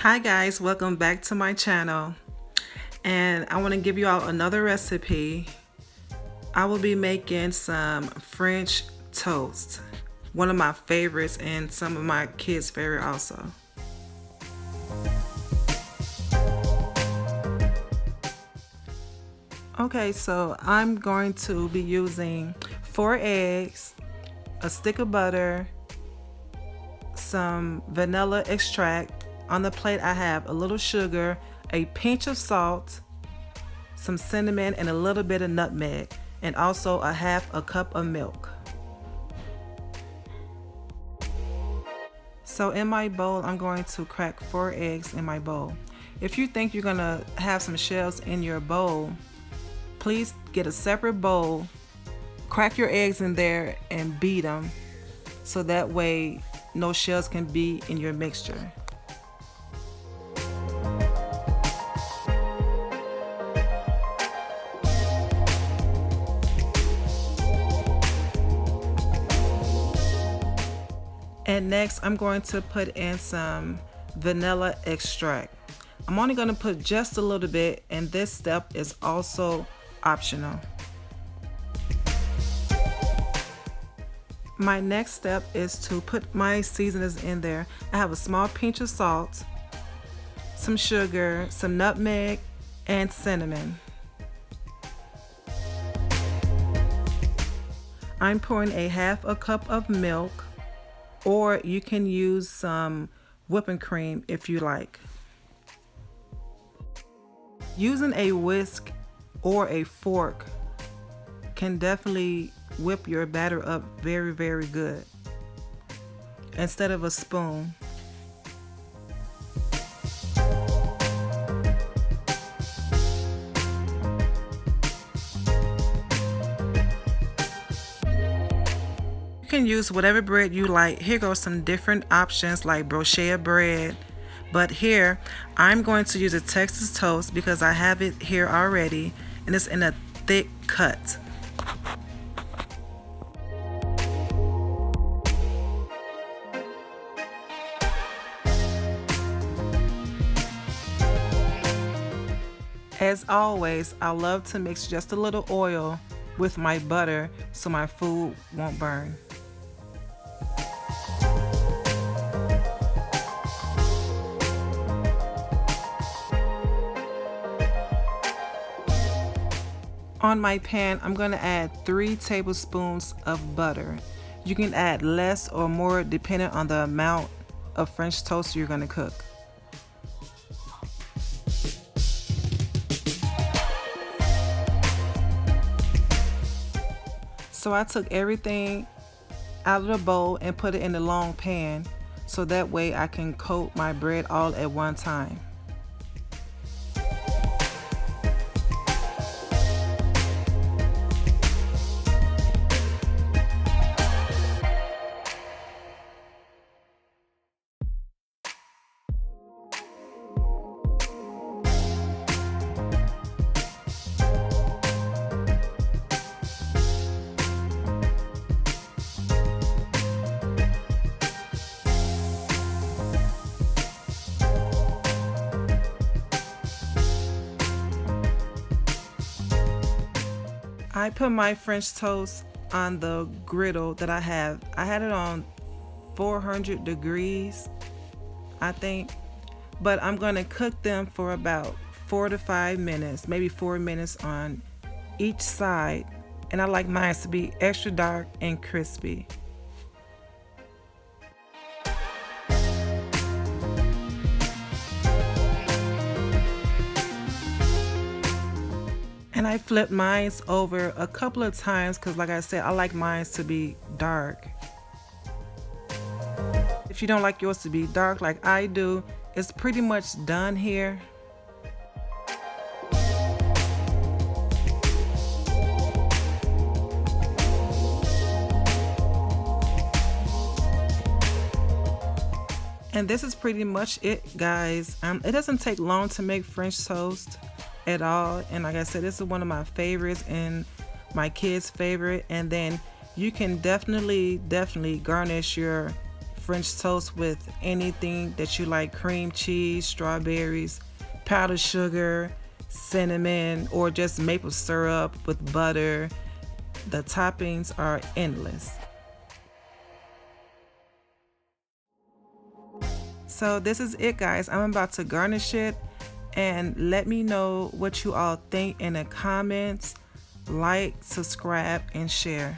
Hi guys, welcome back to my channel. And I want to give you all another recipe. I will be making some French toast. One of my favorites and some of my kids' favorite also. Okay, so I'm going to be using 4 eggs, a stick of butter, some vanilla extract. On the plate I have a little sugar, a pinch of salt, some cinnamon, and a little bit of nutmeg, and also a half a cup of milk. So in my bowl, I'm going to crack 4 eggs in my bowl. If you think you're gonna have some shells in your bowl, please get a separate bowl, crack your eggs in there and beat them so that way no shells can be in your mixture. And next I'm going to put in some vanilla extract. I'm only going to put just a little bit, and this step is also optional. My next step is to put my seasonings in there. I have a small pinch of salt, some sugar, some nutmeg, and cinnamon. I'm pouring a half a cup of milk, or you can use some whipping cream if you like. Using a whisk or a fork can definitely whip your batter up very, very good instead of a spoon. You can use whatever bread you like. Here goes some different options like brochet bread, but here I'm going to use a Texas toast because I have it here already and it's in a thick cut. As always, I love to mix just a little oil with my butter so my food won't burn. On my pan, I'm going to add 3 tablespoons of butter. You can add less or more depending on the amount of French toast you're going to cook. So I took everything out of the bowl and put it in the long pan so that way I can coat my bread all at one time. I put my French toast on the griddle that I have. I had it on 400 degrees, I think, but I'm going to cook them for about 4 to 5 minutes, maybe 4 minutes on each side, and I like mine to be extra dark and crispy. And I flipped mine over a couple of times because, like I said, I like mine to be dark. If you don't like yours to be dark like I do, it's pretty much done here. And this is pretty much it, guys. It doesn't take long to make French toast at all, and like I said, this is one of my favorites and my kids' favorite. And then you can definitely garnish your French toast with anything that you like: cream cheese, strawberries, powdered sugar, cinnamon, or just maple syrup with butter. The toppings are endless. So this is it, guys. I'm about to garnish it, and let me know what you all think in the comments. Like, subscribe, and share.